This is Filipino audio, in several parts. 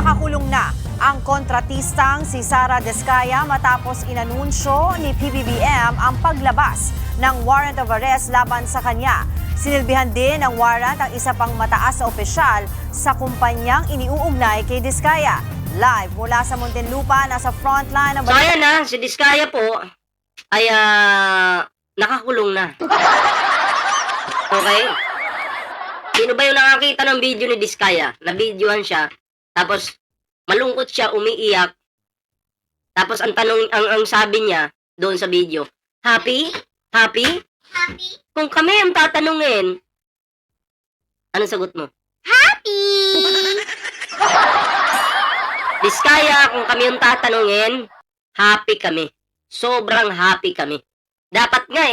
Nakakulong na ang kontratistang si Sara Diskaya matapos inanunsyo ni PBBM ang paglabas ng warrant of arrest laban sa kanya. Sinilbihan din ng warrant ang isa pang mataas na opisyal sa kumpanyang iniuugnay kay Diskaya. Live mula sa Muntinlupa, nasa frontline ng... So ayan na, si Diskaya po ay nakakulong na. Okay? Sino ba yung nakakita ng video ni Diskaya? Na-videohan siya, tapos malungkot siya, umiiyak. Tapos ang tanong, ang sabi niya doon sa video, happy? Happy? Happy? Kung kami ang tatanungin, anong sagot mo? Happy! Diskaya, kung kami ang tatanungin, happy kami. Sobrang happy kami. Dapat nga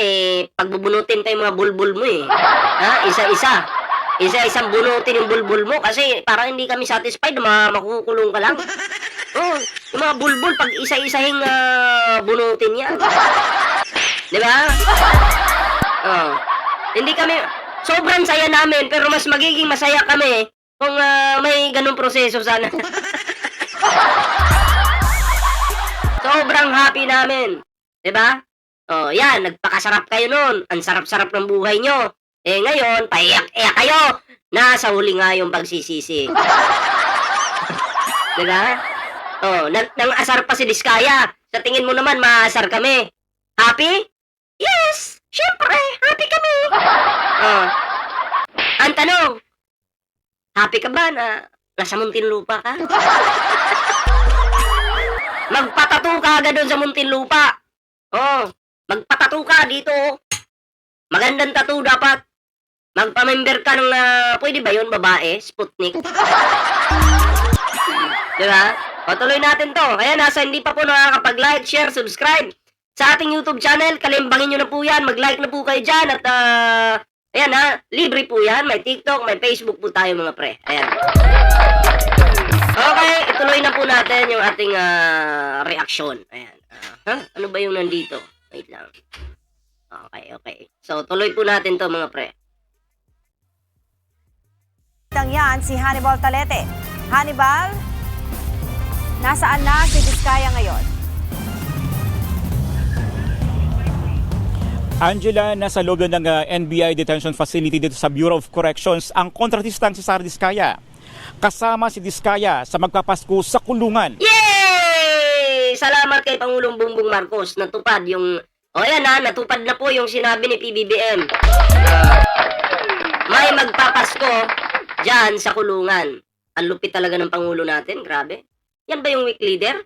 pagbubunutin tayo mga bulbul mo Ha? Isa-isa. Isa-isang bunutin yung bulbul mo kasi parang hindi kami satisfied na makukulong ka lang. Oh, yung mga bulbul, pag isa-isahing bunutin yan. Di ba? Oh. Hindi kami, sobrang saya namin, pero mas magiging masaya kami kung may ganung proseso sana. Sobrang happy namin. Diba? Oh, yan, nagpakasarap kayo nun. Ang sarap-sarap ng buhay nyo. Ngayon, paiyak-iyak kayo. Nasa huli nga yung pagsisisi. Diba? Oh, nang asar pa si Diskaya. Sa tingin mo naman, maasar kami. Happy? Yes! Siyempre, happy kami. Oh. Ang tanong, happy ka ba na nasa Muntinlupa ka? Magpatato ka agad doon sa Muntinlupa. Oh, magpatato ka dito. Magandang tattoo dapat. Magpa-member ka ng, pwede ba yun, babae? Sputnik. Diba? O, tuloy natin to. Kaya nasa hindi pa po nakakapag-like, share, subscribe sa ating YouTube channel. Kalimbangin nyo na po yan. Mag-like na po kayo dyan. At, ayan libre po yan. May TikTok, may Facebook po tayo mga pre. Ayan. Okay, ituloy na po natin yung ating reaksyon. Ayan. Ano ba yung nandito? Wait lang. Okay. So, tuloy po natin to mga pre. Yan si Hannibal Talete. Hannibal, nasaan na si Diskaya ngayon? Angela, nasa loob ng NBI Detention Facility dito sa Bureau of Corrections ang kontratistang si Sara Diskaya. Kasama si Diskaya sa magpapasko sa kulungan. Yay! Salamat kay Pangulong Bongbong Marcos. Natupad yung... natupad na po yung sinabi ni PBBM. May magpapasko dyan sa kulungan. Ang lupit talaga ng Pangulo natin, grabe. Yan ba yung weak leader?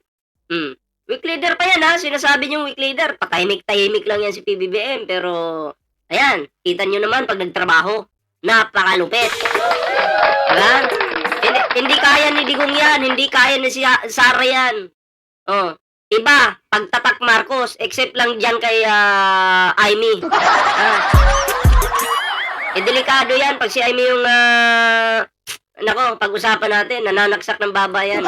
Weak leader pa yan sinasabi niyong weak leader. Patahimik-tahimik lang yan si PBBM, pero ayan, kita niyo naman pag nagtrabaho, napakalupit. Diba? Hindi kaya ni Digong yan, hindi kaya ni si Sara yan. Oh, iba, pagtatak Marcos, except lang dyan kay Amy. Delikado yan pag si Amy yung pag-usapan natin, nananaksak ng baba yan.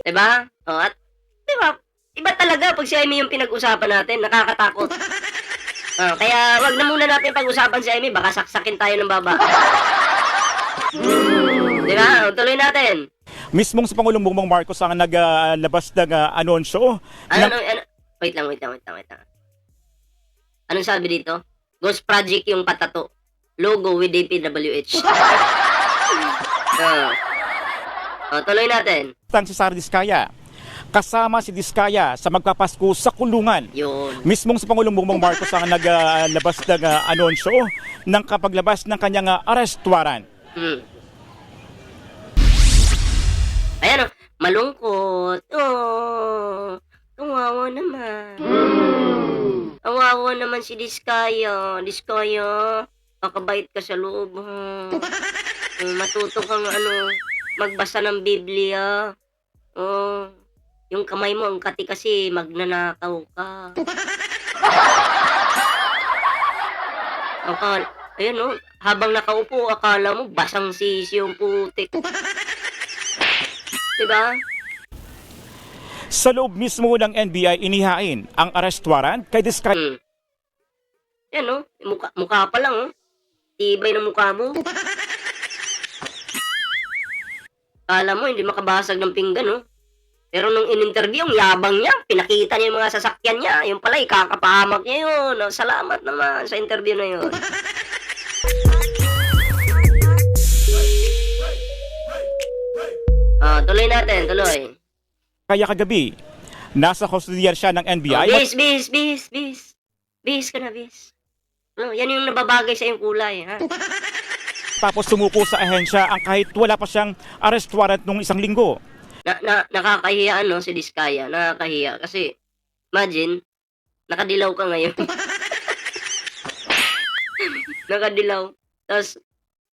Diba? At diba, iba talaga pag si Amy yung pinag-usapan natin, nakakatakot. Kaya wag na muna natin pag-usapan si Amy, baka saksakin tayo ng baba. Diba? Tuloy natin. Mismong sa Pangulong Bongbong Marcos ang naglabas ng anunsyo. Wait lang. Anong sabi dito? Ghost Project yung patato. Logo with DPWH. Tuloy natin. Si Sara Diskaya. Kasama si Diskaya sa magpapasko sa kulungan. Yun. Mismong sa Pangulong Bongbong Marcos ang naglabas ng anunsyo ng kapaglabas ng kanyang arrest warrant. Ayan malungkot. Kawawa naman. Kawawa naman si Diskaya. Diskaya, kakabait ka sa loob. Matuto kang magbasa ng Biblia. Yung kamay mo, ang kati kasi magnanakaw ka. Ayan habang nakaupo, akala mo basang sisi yung putik. Diba? Sa loob mismo ng NBI, inihain ang arrest warrant kay Diskaya. Yan mukha pa lang Tibay ng mukha mo. Akala mo hindi makabasag ng pinggan, no? Pero nung in-interview, ang yabang niya, pinakita niya yung mga sasakyan niya. Yung pala, ikakapahamak niya yun. Oh, salamat naman sa interview na yun. Tuloy natin, tuloy. Kaya kagabi, nasa kustodiya siya ng NBI. Bis ka na, bis. Yan yung nababagay sa iyong kulay, ha? Tapos sumuko sa ahensya ang kahit wala pa siyang arrest warrant nung isang linggo. Nakakahiya, ano, si Diskaya. Nakakahiya. Kasi, imagine, nakadilaw ka ngayon. Nakadilaw. Tapos,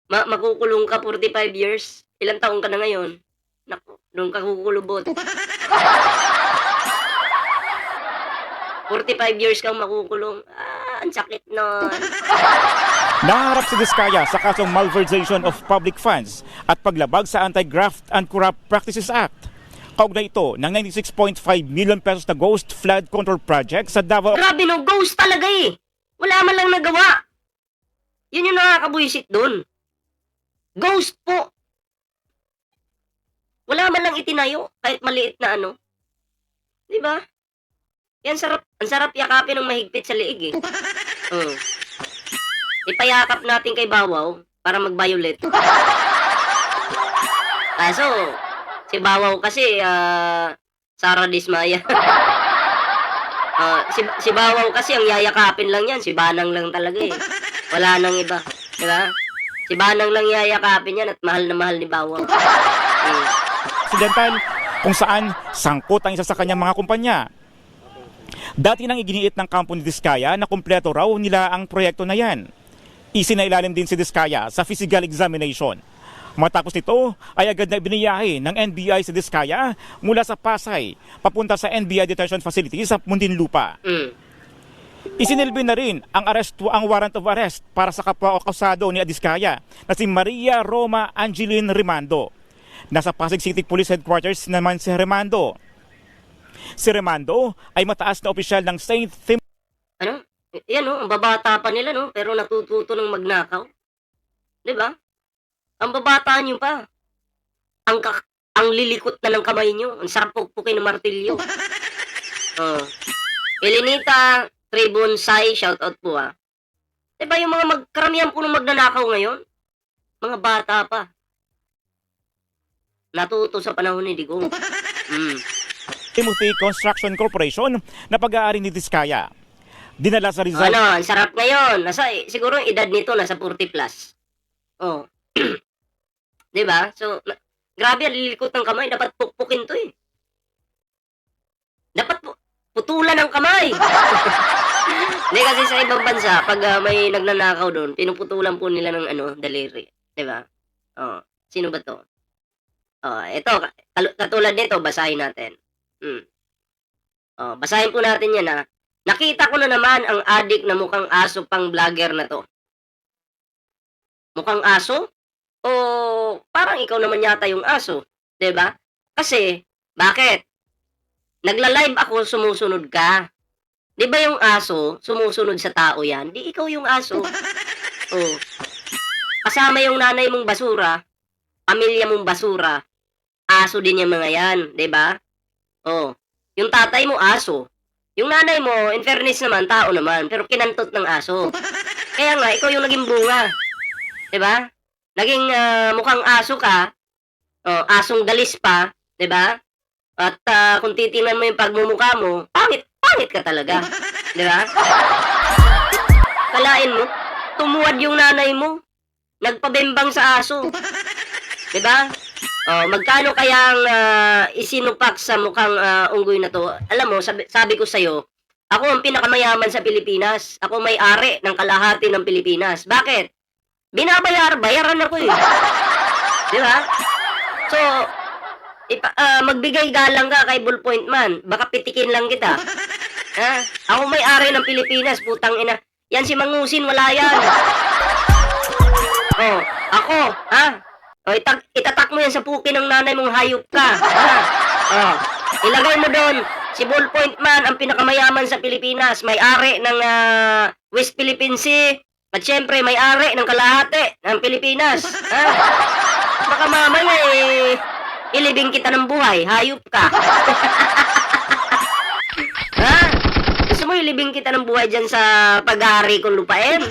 makukulong ka 45 years. Ilang taong ka na ngayon? Naku, doon ka kukulubot. 45 years kang makukulong. Ang sakit nun. Naharap si Diskaya sa kasong malversation of public funds at paglabag sa Anti-Graft and Corrupt Practices Act. Kaugnay ito ng 96.5 million pesos na ghost flood control project sa Davao. Grabe no, ghost talaga eh. Wala man lang nagawa. Yun yung nakakabuisit dun. Ghost po. Wala man lang itinayo, kahit maliit na ano. Di ba? Yan sarap, ang sarap yakapin ng mahigpit sa liig eh. Ipayakap natin kay Bawaw para mag-violet. Kaso, si Bawaw kasi, Sara Dismaya. Si Bawaw kasi ang yayakapin lang yan, si Banang lang talaga eh. Wala nang iba. Diba? Si Banang lang yayakapin yan at mahal na mahal ni Bawaw. Occidental kung saan sangkot ang isa sa kanyang mga kumpanya. Dati nang iginiit ng kampo ni Diskaya na kumpleto raw nila ang proyekto na yan. Isinailalim din si Diskaya sa physical examination. Matapos nito ay agad na biniyahe ng NBI si Diskaya mula sa Pasay papunta sa NBI Detention Facility sa Muntinlupa. Isinilbi na rin ang warrant of arrest para sa kapwa-akusado ni Diskaya na si Maria Roma Angeline Rimando. Nasa Pasig City Police Headquarters naman si Rimando. Si Rimando ay mataas na opisyal ng St. Tim... Ano? Yan no, ang babata pa nila no, pero natututo ng magnakaw. 'Di ba? Ang babata niyo pa. Ang lilikot na ng kamay niyo, ang sarap pukpukin ng martilyo. Elenita Tribonsay, shout out po ah. 'Di ba yung mga karamihan po ng magnanakaw ngayon? Mga bata pa. Natuto sa panahon ni Digong. Timothy Construction Corporation na pag-aari ni Diskaya. Dinala sa Rizal. Ano, ang sarap ngayon. Siguro yung edad nito nasa 40 plus. Oh. 'Di ba? So, grabe ang lilikot ng kamay. Dapat pukpukin to eh. Dapat putulan ng kamay. Hindi kasi sa ibang bansa, pag may nagnanakaw doon, pinuputulan po nila ng daliri. 'Di ba? Oh, sino ba to? Oh, ito, katulad nito, basahin natin. Oh, basahin po natin yan ha. Nakita ko na naman ang adik na mukhang aso pang vlogger na to. Mukhang aso? O parang ikaw naman yata yung aso. 'Di ba? Kasi, bakit? Nagla-live ako, sumusunod ka. 'Di ba yung aso, sumusunod sa tao yan? Di ikaw yung aso. Oh. Kasama yung nanay mong basura, pamilya mong basura, aso din yung mga yan, 'di ba? Oh. Yung tatay mo aso. Yung nanay mo, in fairness naman, tao naman, pero kinantot ng aso. Kaya nga, ikaw yung naging bunga. 'Di ba? Naging mukhang aso ka, asong galis pa, 'di ba? At kung titingnan mo yung pagmumukha mo, pangit ka talaga. 'Di ba? Kalain mo, tumuwad yung nanay mo, nagpabembang sa aso. 'Di ba? Magkano kayang isinupak sa mukhang unggoy na to? Alam mo, sabi ko sa'yo, ako ang pinakamayaman sa Pilipinas. Ako may-ari ng kalahati ng Pilipinas. Bakit? Bayaran ako eh. Di ba? So, magbigay galang ka kay Ballpoint Man. Baka pitikin lang kita. Ha? Ako may-ari ng Pilipinas, putang ina. Yan si Mangusin, wala yan. Ako, ha? Itatak mo yan sa puki ng nanay mong hayop ka. Ilagay mo doon, si Ballpoint Man ang pinakamayaman sa Pilipinas, may-ari ng West Philippine Sea, at syempre may-ari ng kalahati ng Pilipinas. Baka mamaya ilibing kita ng buhay, hayop ka. Ha? Gusto mo ilibing kita ng buhay dyan sa pag-aari kong lupain?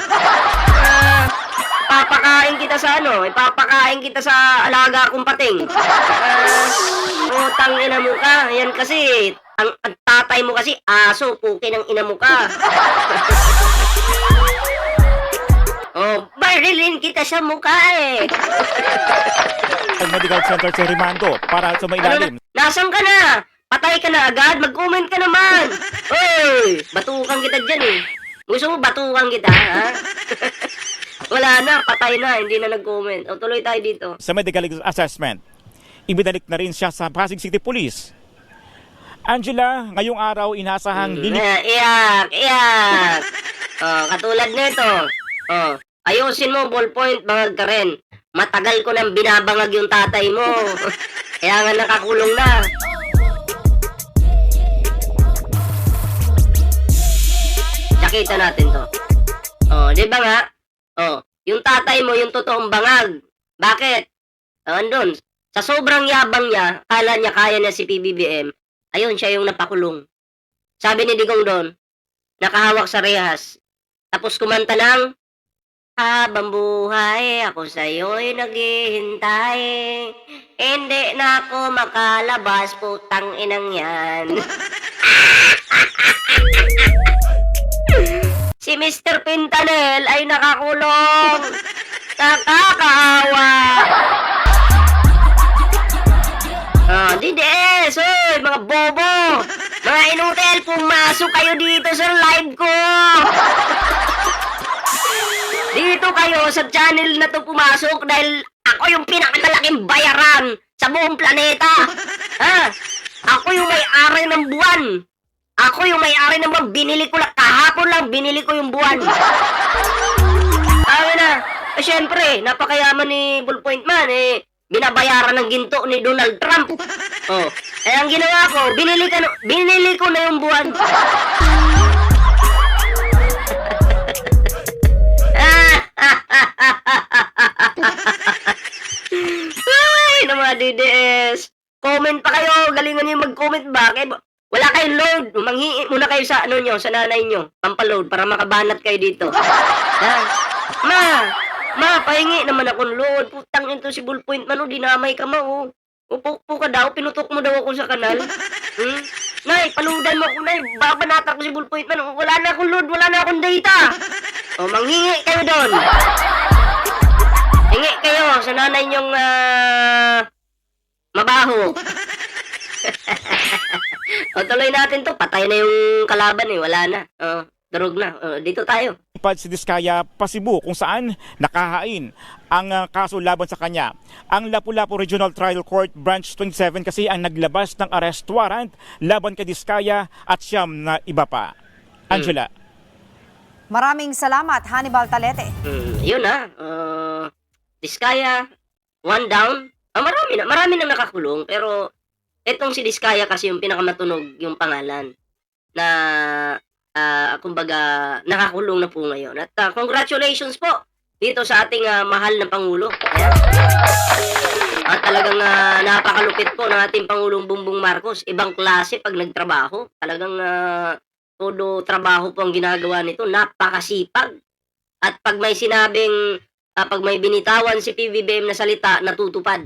Ipapakain kita sa ipapakain kita sa alaga kong pating. Utang ina mo ka. Yan kasi, ang tatay mo kasi, aso, pukin ang ina mo ka. Barilin kita sa mukha eh. Medical Center sa Rimando para sa mailalim. Nasaan ka na? Patay ka na agad? Mag-comment ka naman. Oy, batukan kita dyan eh. Gusto mo batukan kita, ha? Wala na, patay na, hindi na nag-comment. O, tuloy tayo dito. Sa medical assessment, ibinalik na rin siya sa Pasig City Police. Angela, ngayong araw inasahang Iyak. Katulad nito. Ayusin mo, ballpoint, bangag ka rin. Matagal ko nang binabangag yung tatay mo. Kaya nga nakakulong na. Nakita natin to. Di ba nga? Yung tatay mo, yung totoong bangag. Bakit? Andun. Sa sobrang yabang niya, kala niya kaya niya si PBBM, ayun, siya yung napakulong. Sabi ni Digong doon, nakahawak sa rehas. Tapos kumanta ng, habang buhay, ako sa'yo'y naghihintay. Hindi na ako makalabas, putang inang yan. Si Mr. Pintanel ay nakakulong. Nakakaawa. DDS, oy, mga bobo. Mga inutel, pumasok kayo dito sa live ko. Dito kayo sa channel na to pumasok dahil ako yung pinakamalaking bayaran sa buong planeta. Ako yung may-ari ng buwan. Ako yung may-ari ng buwan. Binili ko lang, kahapon lang binili ko yung buwan. Na. Siyempre, napakayaman ni Ballpoint Man binabayaran ng ginto ni Donald Trump. Eh ang ginawa ko, binili ko na yung buwan. Ay, na mga DDS. Comment pa kayo, galingan niyo mag-comment. Bakit? Wala kayong load. Manghihi muna kayo sa sa nanay nyo. Pampaload para makabanat kayo dito. Ma, pahingi naman akong load. Putang ito si Ballpoint Man, dinamay ka Upo ka daw, pinutok mo daw ako sa kanal. Nay, paludan mo ako, Nay. Babanata ko si Ballpoint Man. Wala na akong load, wala na akong data. Manghingi kayo doon. Hingi kayo sa nanay nyong mabaho. Tuloy natin to. Patay na yung kalaban wala na. Darog na. Dito tayo. Si Diskaya Pasibu kung saan nakahain ang kaso laban sa kanya. Ang Lapu-Lapu Regional Trial Court Branch 27 kasi ang naglabas ng arrest warrant laban kay Diskaya at siyam na iba pa. Angela. Maraming salamat, Hannibal Talete. Yun Diskaya, one down. Marami na nakakulong pero etong si Diskaya kasi yung pinakamatunog yung pangalan na kumbaga nakakulong na po ngayon. At congratulations po dito sa ating mahal na Pangulo. At talagang napakalupit po ng ating Pangulong Bongbong Marcos. Ibang klase pag nagtrabaho. Talagang todo trabaho po ang ginagawa nito. Napakasipag. At pag may sinabing, pag may binitawan si PBBM na salita, natutupad.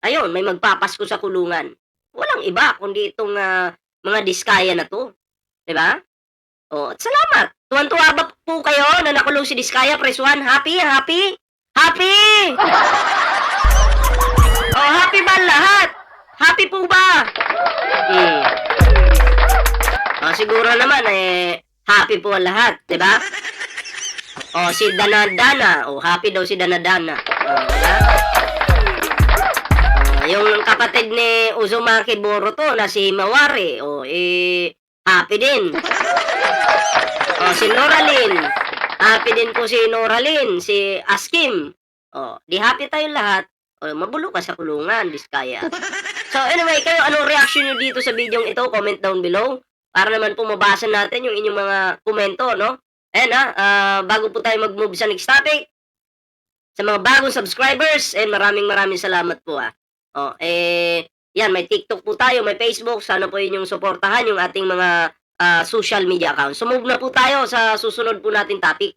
Ayun, may magpapasko sa kulungan. Walang iba kundi itong mga Diskaya na to. Diba? At salamat. Tuwan-tuwa ba po kayo na nakulong si Diskaya? Press 1. Happy? Happy? Happy! Happy ba lahat? Happy po ba? Siguro naman happy po ang lahat, 'di ba? Si Danadana, happy daw si Danadana. Diba? Yung kapatid ni Uzumaki Boruto na si Mawari, happy din. Si Noralyn, happy din po si Noralyn, si Askim. Di happy tayo lahat. Mabulo ka sa kulungan, Diskaya. So anyway, kayo anong reaction nyo dito sa video ito? Comment down below. Para naman po mabasa natin yung inyong mga komento, no? Ayan bago po tayo mag-move sa next topic, sa mga bagong subscribers, maraming salamat po Yan, may TikTok po tayo, may Facebook. Sana po yun yung suportahan yung ating mga social media accounts. So move na po tayo sa susunod po natin topic.